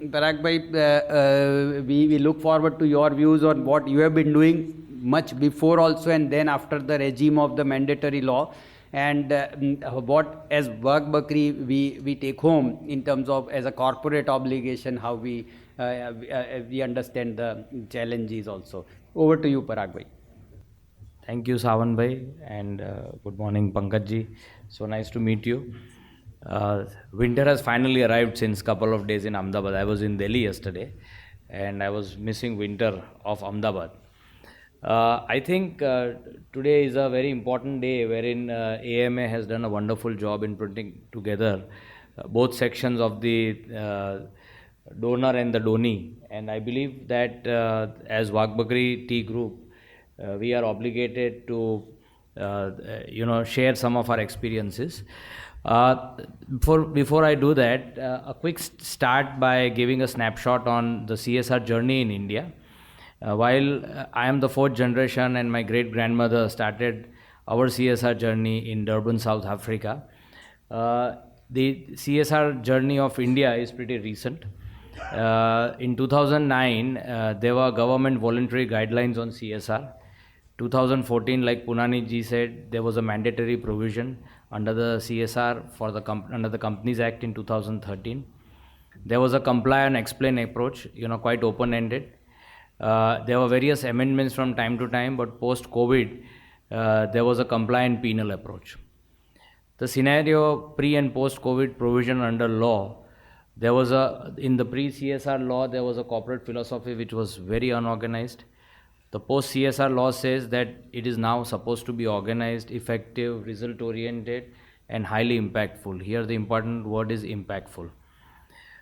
Parag bhai, we look forward to your views on what you have been doing much before also and then after the regime of the mandatory law, and what as Wag Bakri we take home in terms of as a corporate obligation, how we understand the challenges also. Over to you, Parag bhai. Thank you, Savan bhai, and good morning, Pankaj ji. So nice to meet you. Winter has finally arrived since couple of days in Ahmedabad. I was in Delhi yesterday, and I was missing winter of Ahmedabad. I think today is a very important day wherein AMA has done a wonderful job in putting together both sections of the donor and the donee. And I believe that as Wagbakri Tea Group, we are obligated to share some of our experiences. Before I do that, a quick start by giving a snapshot on the CSR journey in India. While I am the fourth generation and my great grandmother started our CSR journey in Durban, South Africa, the CSR journey of India is pretty recent. In 2009, there were government voluntary guidelines on CSR. 2014, like Punani ji said, there was a mandatory provision under the CSR for the under the Companies Act in 2013. There was a comply and explain approach, quite open-ended. There were various amendments from time to time, but post-COVID, there was a comply and penal approach. The scenario pre and post-COVID provision under law, there was in the pre-CSR law, there was a corporate philosophy which was very unorganized. The post-CSR law says that it is now supposed to be organized, effective, result-oriented, and highly impactful. Here the important word is impactful.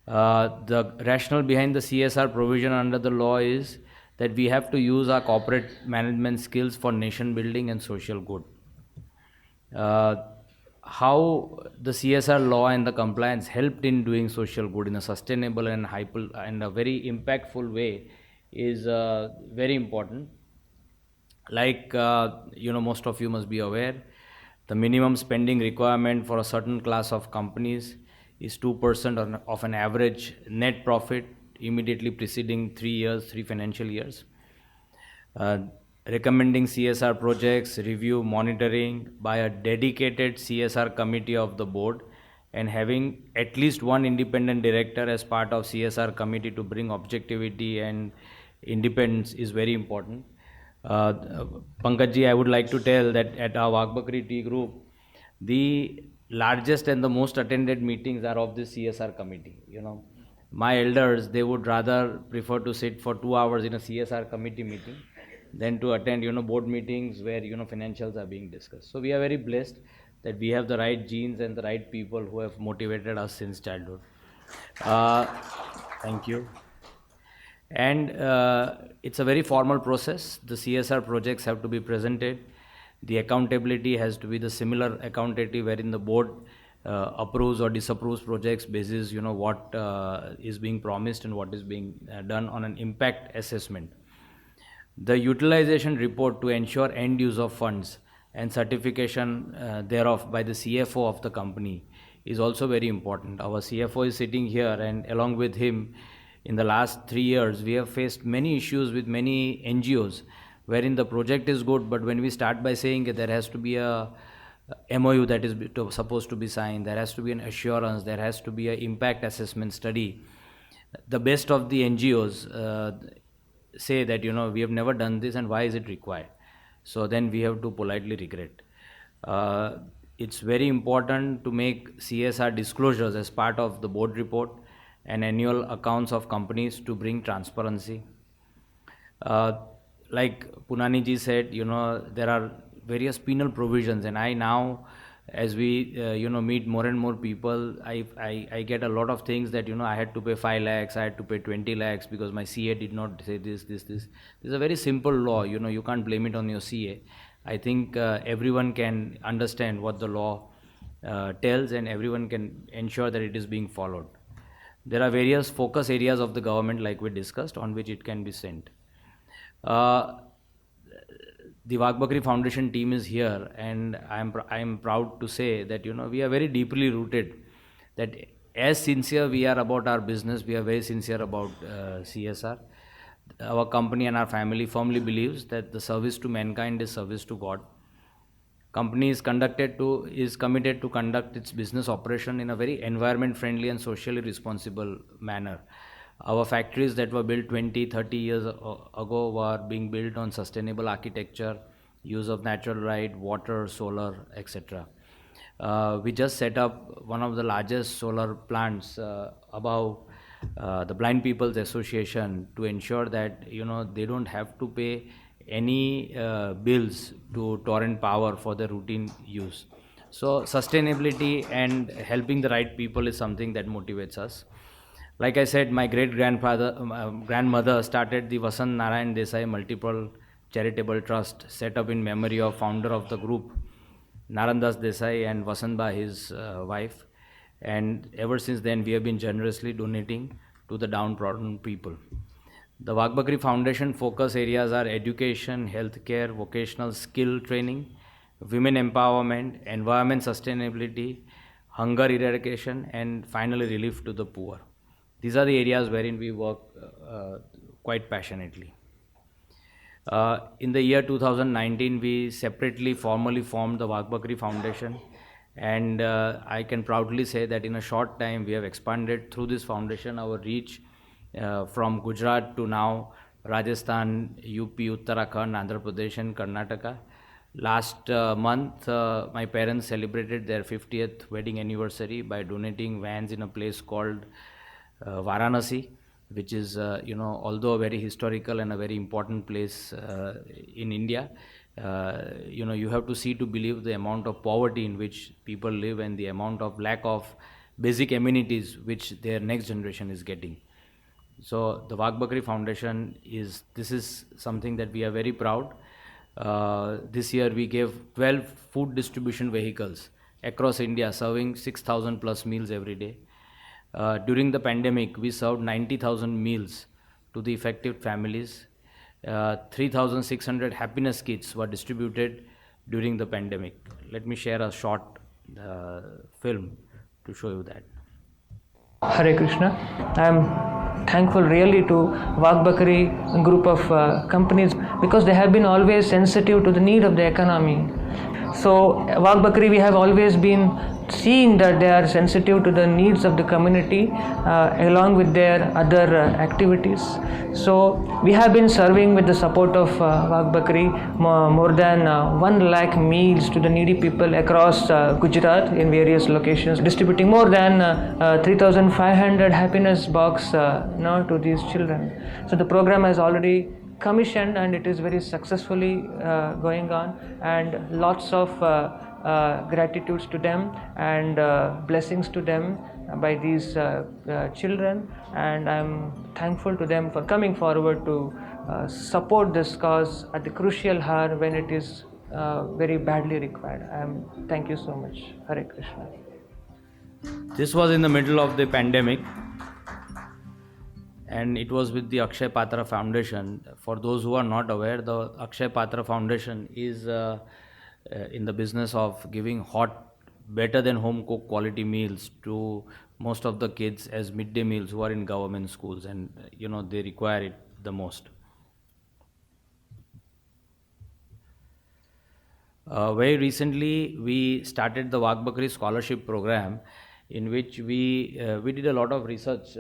The rationale behind the CSR provision under the law is that we have to use our corporate management skills for nation building and social good. How the CSR law and the compliance helped in doing social good in a sustainable and a very impactful way is very important. Like, most of you must be aware, the minimum spending requirement for a certain class of companies is 2% of an average net profit immediately preceding 3 financial years. Recommending CSR projects, review, monitoring by a dedicated CSR committee of the board, and having at least one independent director as part of CSR committee to bring objectivity and independence is very important. Pankaj ji, I would like to tell that at our Wagbakri Tea Group, the largest and the most attended meetings are of the CSR committee. My elders, they would rather prefer to sit for 2 hours in a CSR committee meeting than to attend, board meetings where, financials are being discussed. So we are very blessed that we have the right genes and the right people who have motivated us since childhood. Thank you. And it's a very formal process. The CSR projects have to be presented. The accountability has to be the similar accountability wherein the board approves or disapproves projects basis, what is being promised and what is being done on an impact assessment. The utilization report to ensure end use of funds and certification thereof by the CFO of the company is also very important. Our CFO is sitting here, and along with him, in the last 3 years, we have faced many issues with many NGOs wherein the project is good, but when we start by saying that there has to be a MOU that is supposed to be signed, there has to be an assurance, there has to be an impact assessment study. The best of the NGOs say that, we have never done this and why is it required? So then we have to politely regret. It's very important to make CSR disclosures as part of the board report and annual accounts of companies to bring transparency. Like Punani ji said, there are various penal provisions, and I now, as we meet more and more people, I get a lot of things that I had to pay 5 lakhs, I had to pay 20 lakhs because my CA did not say this. This is a very simple law. You can't blame it on your CA. I think everyone can understand what the law tells, and everyone can ensure that it is being followed. There are various focus areas of the government, like we discussed, on which it can be sent. The Wagbakri Foundation team is here, and I am proud to say that we are very deeply rooted, that as sincere we are about our business, we are very sincere about CSR. Our company and our family firmly believes that the service to mankind is service to God. Company is committed to conduct its business operation in a very environment friendly and socially responsible manner. Our factories that were built 20, 30 years ago were being built on sustainable architecture, use of natural light, water, solar, etc. We just set up one of the largest solar plants above the Blind People's Association to ensure that they don't have to pay any bills to torrent power for their routine use. So sustainability and helping the right people is something that motivates us. Like I said, my grandmother started the Vasant Narayan Desai Multiple Charitable Trust, set up in memory of founder of the group, Narandas Desai, and Vasantba, his wife. And ever since then, we have been generously donating to the downtrodden people. The Vagbakri Foundation focus areas are education, healthcare, vocational skill training, women empowerment, environment sustainability, hunger eradication, and finally relief to the poor. These are the areas wherein we work quite passionately. In the year 2019, we separately formally formed the Vagbakri Foundation, and I can proudly say that in a short time we have expanded through this foundation our reach from Gujarat to now Rajasthan, UP, Uttarakhand, Andhra Pradesh, and Karnataka. Last month, my parents celebrated their 50th wedding anniversary by donating vans in a place called Varanasi, which is, although a very historical and a very important place in India. You have to see to believe the amount of poverty in which people live and the amount of lack of basic amenities which their next generation is getting. So the Vagbakri Foundation this is something that we are very proud. This year we gave 12 food distribution vehicles across India, serving 6,000 plus meals every day. During the pandemic, we served 90,000 meals to the affected families. 3,600 happiness kits were distributed during the pandemic. Let me share a short film to show you that. Hare Krishna. I am thankful really to Vagbakri group of companies because they have been always sensitive to the need of the economy. So Vagbakri, we have always been seeing that they are sensitive to the needs of the community along with their other activities. So we have been serving with the support of Vagbakri more than 1 lakh meals to the needy people across Gujarat in various locations, distributing more than 3,500 happiness box to these children. So the program has already commissioned and it is very successfully going on, and lots of gratitudes to them and blessings to them by these children, and I am thankful to them for coming forward to support this cause at the crucial hour when it is very badly required. Thank you so much. Hare Krishna. This was in the middle of the pandemic, and it was with the Akshay Patra Foundation. For those who are not aware, the Akshay Patra Foundation is in the business of giving hot, better than home cooked quality meals to most of the kids as midday meals who are in government schools, and they require it the most. Very recently, we started the Vagbakri Scholarship Program, in which we did a lot of research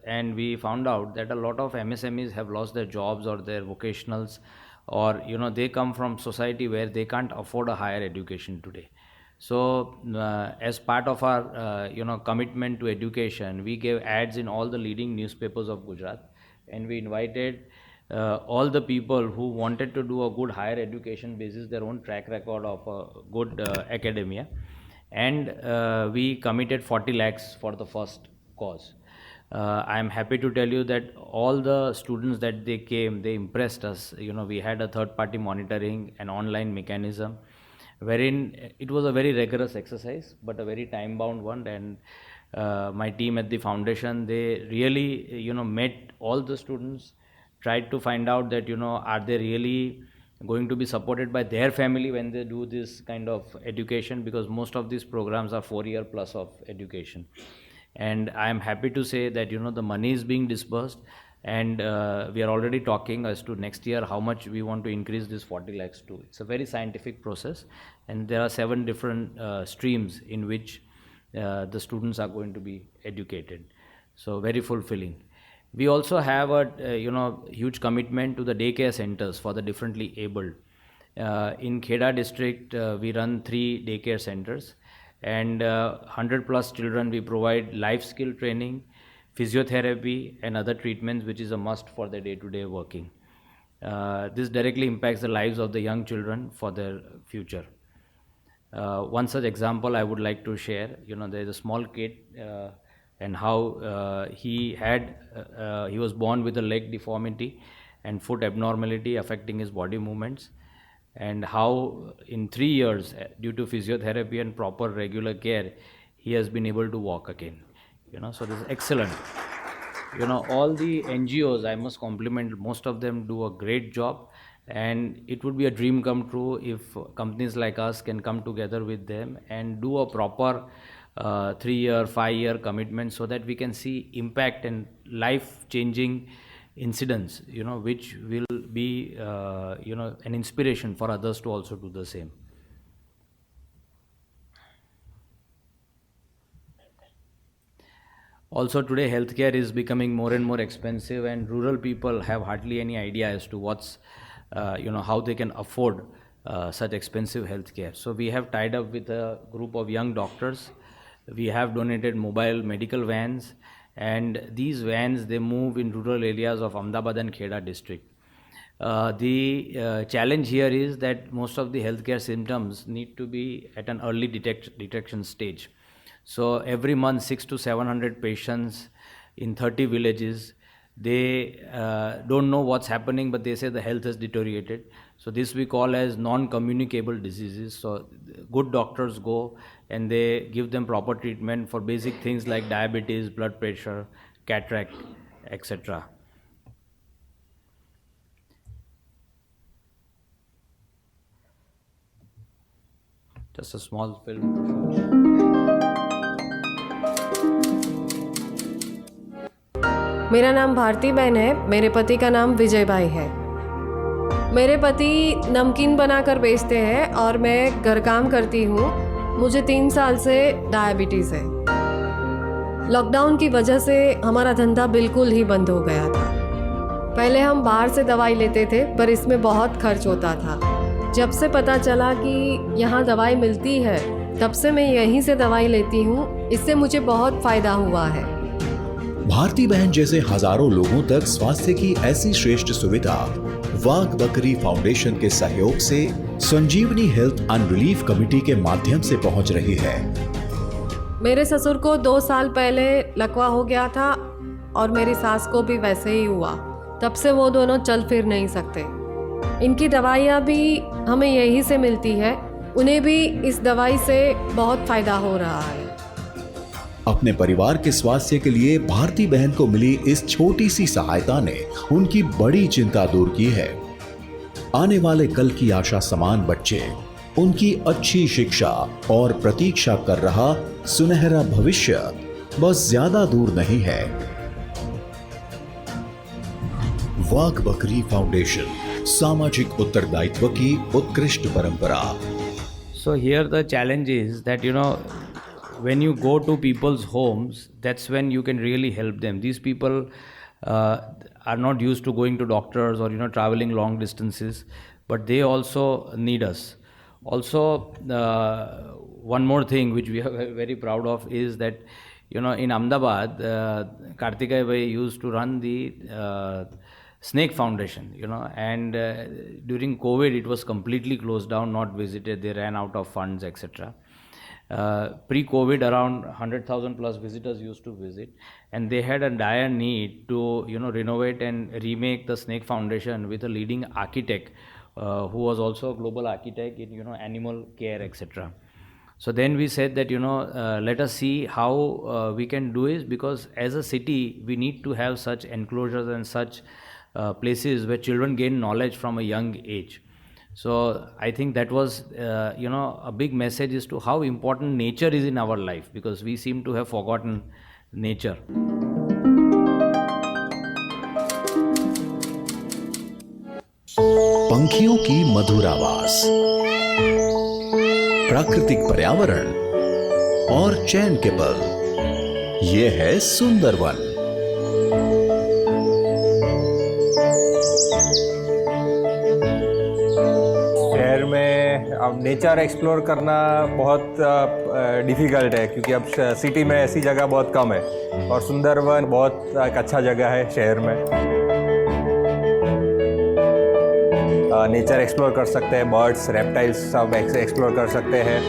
and we found out that a lot of MSMEs have lost their jobs or their vocationals, or they come from society where they can't afford a higher education today. So as part of our commitment to education, we gave ads in all the leading newspapers of Gujarat, and we invited all the people who wanted to do a good higher education basis their own track record of a good academia, and we committed 40 lakhs for the first cause. I am happy to tell you that all the students that they came, they impressed us. We had a third party monitoring, an online mechanism, wherein it was a very rigorous exercise but a very time bound one, and my team at the foundation, they really met all the students, tried to find out that are they really going to be supported by their family when they do this kind of education, because most of these programs are 4 year plus of education. And I am happy to say that the money is being disbursed, and we are already talking as to next year how much we want to increase this 40 lakhs to. It's a very scientific process, and there are 7 different streams in which the students are going to be educated. So very fulfilling. We also have a huge commitment to the daycare centers for the differently abled. In Kheda district, we run 3 daycare centers, and 100 plus children we provide life skill training, physiotherapy and other treatments which is a must for their day-to-day working. This directly impacts the lives of the young children for their future. One such example I would like to share, there is a small kid and how he was born with a leg deformity and foot abnormality affecting his body movements, and how in 3 years, due to physiotherapy and proper regular care, he has been able to walk again. So this is excellent. All the NGOs, I must compliment, most of them do a great job, and it would be a dream come true if companies like us can come together with them and do a proper 3-year, 5-year commitment, so that we can see impact and life-changing incidents, which will be, an inspiration for others to also do the same. Also today, healthcare is becoming more and more expensive, and rural people have hardly any idea as to what's, how they can afford such expensive healthcare. So we have tied up with a group of young doctors. We have donated mobile medical vans, and these vans, they move in rural areas of Ahmedabad and Kheda district. The challenge here is that most of the healthcare symptoms need to be at an early detection stage. So every month 600 to 700 patients in 30 villages, they don't know what's happening, but they say the health has deteriorated. So this we call as non-communicable diseases. So good doctors go and they give them proper treatment for basic things like diabetes, blood pressure, cataract, etc. Just a small film to show. मेरा नाम भारती बहन है। मेरे पति का नाम विजय भाई है। मेरे पति नमकीन बनाकर बेचते हैं और मैं घर काम करती हूँ। मुझे 3 साल से डायबिटीज़ है। लॉकडाउन की वजह से हमारा धंधा बिल्कुल ही बंद हो गया था। पहले हम बाहर से दवाई लेते थे, पर इसमें बहुत खर्च होता था। जब से पता चला कि यहाँ दवाई मिलती है, तब से मैं यहीं से दवाई लेती हूँ। इससे मुझे बहुत फ़ायदा हुआ है। भारती बहन जैसे हजारों लोगों तक स्वास्थ्य की ऐसी श्रेष्ठ सुविधा वाघ बकरी फाउंडेशन के सहयोग से संजीवनी हेल्थ एंड रिलीफ कमेटी के माध्यम से पहुंच रही है। मेरे ससुर को 2 साल पहले लकवा हो गया था और मेरी सास को भी वैसे ही हुआ। तब से वो दोनों चल फिर नहीं सकते। इनकी दवाइयाँ भी हमें यहीं से मिलती है। उन्हें भी इस दवाई से बहुत फायदा हो रहा है। अपने परिवार के स्वास्थ्य के लिए भारती बहन को मिली इस छोटी सी सहायता ने उनकी बड़ी चिंता दूर की है। आने वाले कल की आशा समान बच्चे, उनकी अच्छी शिक्षा और प्रतीक्षा कर रहा सुनहरा भविष्य बस ज्यादा दूर नहीं है। वाघ बकरी फाउंडेशन, सामाजिक उत्तरदायित्व की उत्कृष्ट परंपरा। So here the challenge is that when you go to people's homes, that's when you can really help them. These people are not used to going to doctors or traveling long distances, but they also need us. Also, one more thing which we are very proud of is that in Ahmedabad, Kartikeya bhai used to run the Snake Foundation, and during COVID it was completely closed down, not visited. They ran out of funds, etc. Pre-COVID, around 100,000 plus visitors used to visit, and they had a dire need to renovate and remake the Snake Foundation with a leading architect who was also a global architect in animal care, etc. So then we said that let us see how we can do it, because as a city we need to have such enclosures and such places where children gain knowledge from a young age. So I think that was, a big message as to how important nature is in our life, because we seem to have forgotten nature. पंखियों की मधुर आवाज, प्राकृतिक पर्यावरण और चैन के पल, ये है सुंदरवन। शहर में अब नेचर एक्सप्लोर करना बहुत डिफ़िकल्ट है, क्योंकि अब सिटी में ऐसी जगह बहुत कम है, और सुंदरवन बहुत एक अच्छा जगह है शहर में। नेचर एक्सप्लोर कर सकते हैं, बर्ड्स, रेप्टाइल्स सब एक्सप्लोर कर सकते हैं।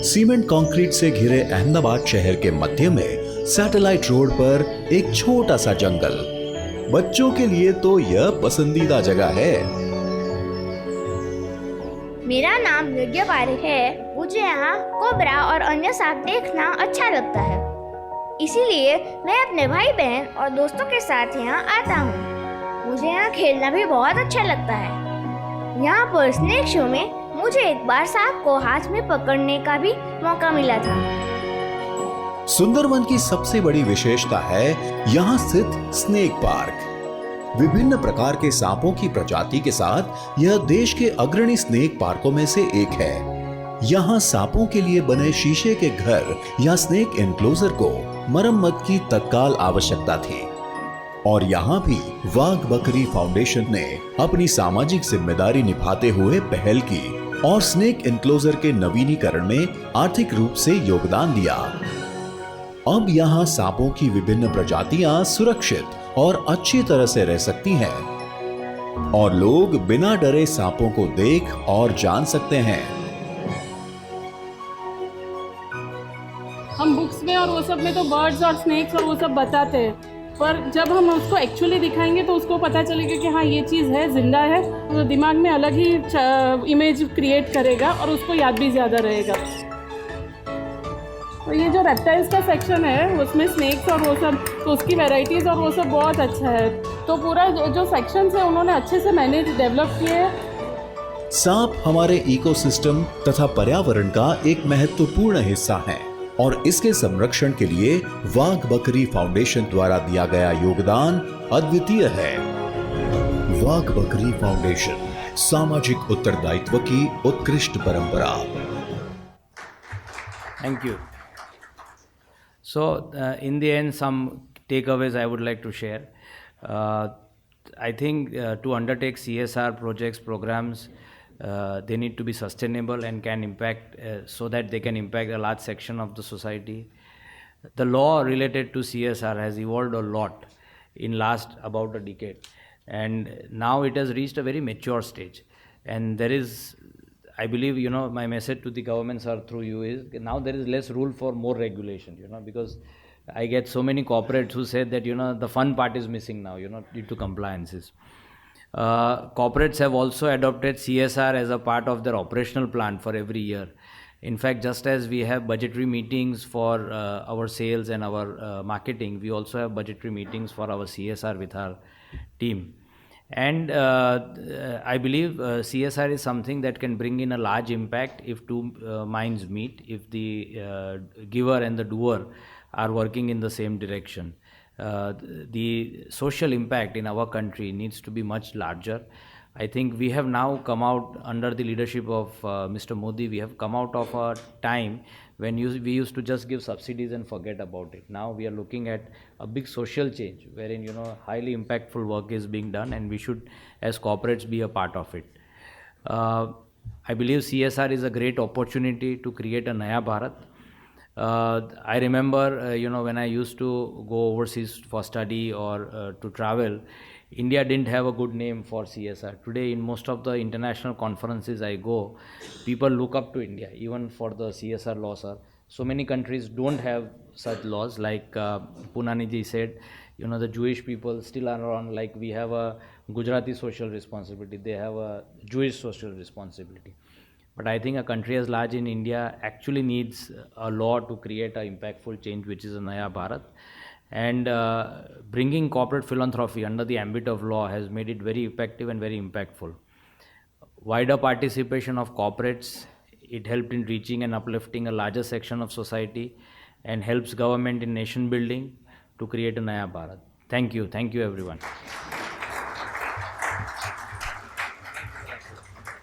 सीमेंट कंक्रीट से घिरे अहमदाबाद शहर के मध्य में सैटेलाइट रोड पर एक छोटा सा जंगल, बच्चों के लिए तो यह पसंदीदा जगह है। मेरा नाम नित्य पारिक है। मुझे यहाँ कोबरा और अन्य सांप देखना अच्छा लगता है, इसीलिए मैं अपने भाई बहन और दोस्तों के साथ यहाँ आता हूँ। मुझे यहाँ खेलना भी बहुत अच्छा लगता है। यहाँ पर स्नेक शो में मुझे एक बार सांप को हाथ में पकड़ने का भी मौका मिला था। सुंदरवन की सबसे बड़ी विशेषता है यहाँ स्थित स्नेक पार्क। विभिन्न प्रकार के सांपों की प्रजाति के साथ यह देश के अग्रणी स्नेक पार्कों में से एक है। यहाँ सांपों के लिए बने शीशे के घर या स्नेक एनक्लोजर को मरम्मत की तत्काल आवश्यकता थी, और यहाँ भी वाघ बकरी फाउंडेशन ने अपनी सामाजिक जिम्मेदारी निभाते हुए पहल की और स्नेक एनक्लोजर के नवीनीकरण में आर्थिक रूप से योगदान दिया। अब यहाँ सांपों की विभिन्न प्रजातियां सुरक्षित और अच्छी तरह से रह सकती हैं, और लोग बिना डरे सांपों को देख और जान सकते हैं। हम बुक्स में और वो सब में तो बर्ड्स और स्नेक्स और वो सब बताते हैं, पर जब हम उसको एक्चुअली दिखाएंगे तो उसको पता चलेगा कि हाँ ये चीज़ है, जिंदा है, तो दिमाग में अलग ही इमेज क्रिएट करेगा और उसको याद भी ज़्यादा रहेगा। तो ये जो रेप्टाइल्स का सेक्शन है उसमें स्नेक्स और वो सब, तो उसकी वैरायटीज़ और वो सब बहुत अच्छा है। तो पूरा जो सेक्शंस है उन्होंने अच्छे से मैनेज डेवलप किए हैं। सांप हमारे इकोसिस्टम तथा पर्यावरण का एक महत्वपूर्ण हिस्सा है, और इसके संरक्षण के लिए वाघ बकरी फाउंडेशन द्वारा दिया गया योगदान अद्वितीय है। वाघ बकरी फाउंडेशन, सामाजिक उत्तरदायित्व की उत्कृष्ट परंपरा। Thank you. So, in the end, some takeaways I would like to share. I think to undertake CSR projects, programs, they need to be sustainable and can impact so that they can impact a large section of the society. The law related to CSR has evolved a lot in last about a decade, and now it has reached a very mature stage. And there is, I believe, my message to the government, sir, through you is now there is less rule for more regulation, because I get so many corporates who say that, the fun part is missing now, due to compliances. Corporates have also adopted CSR as a part of their operational plan for every year. In fact, just as we have budgetary meetings for our sales and our marketing, we also have budgetary meetings for our CSR with our team. And I believe CSR is something that can bring in a large impact if two minds meet, if the giver and the doer are working in the same direction. The social impact in our country needs to be much larger. I think we have now come out under the leadership of Mr. Modi. We have come out of a time when we used to just give subsidies and forget about it. Now we are looking at a big social change wherein highly impactful work is being done, and we should as corporates be a part of it. I believe CSR is a great opportunity to create a Naya Bharat. I remember when I used to go overseas for study or to travel, India didn't have a good name for CSR. Today, in most of the international conferences I go, people look up to India, even for the CSR laws. So many countries don't have such laws. Like Punaniji said, the Jewish people still are around. Like we have a Gujarati social responsibility, they have a Jewish social responsibility. But I think a country as large in India actually needs a law to create an impactful change, which is a Naya Bharat. And bringing corporate philanthropy under the ambit of law has made it very effective and very impactful. Wider participation of corporates it helped in reaching and uplifting a larger section of society and helps government in nation building to create a Naya Bharat. Thank you everyone.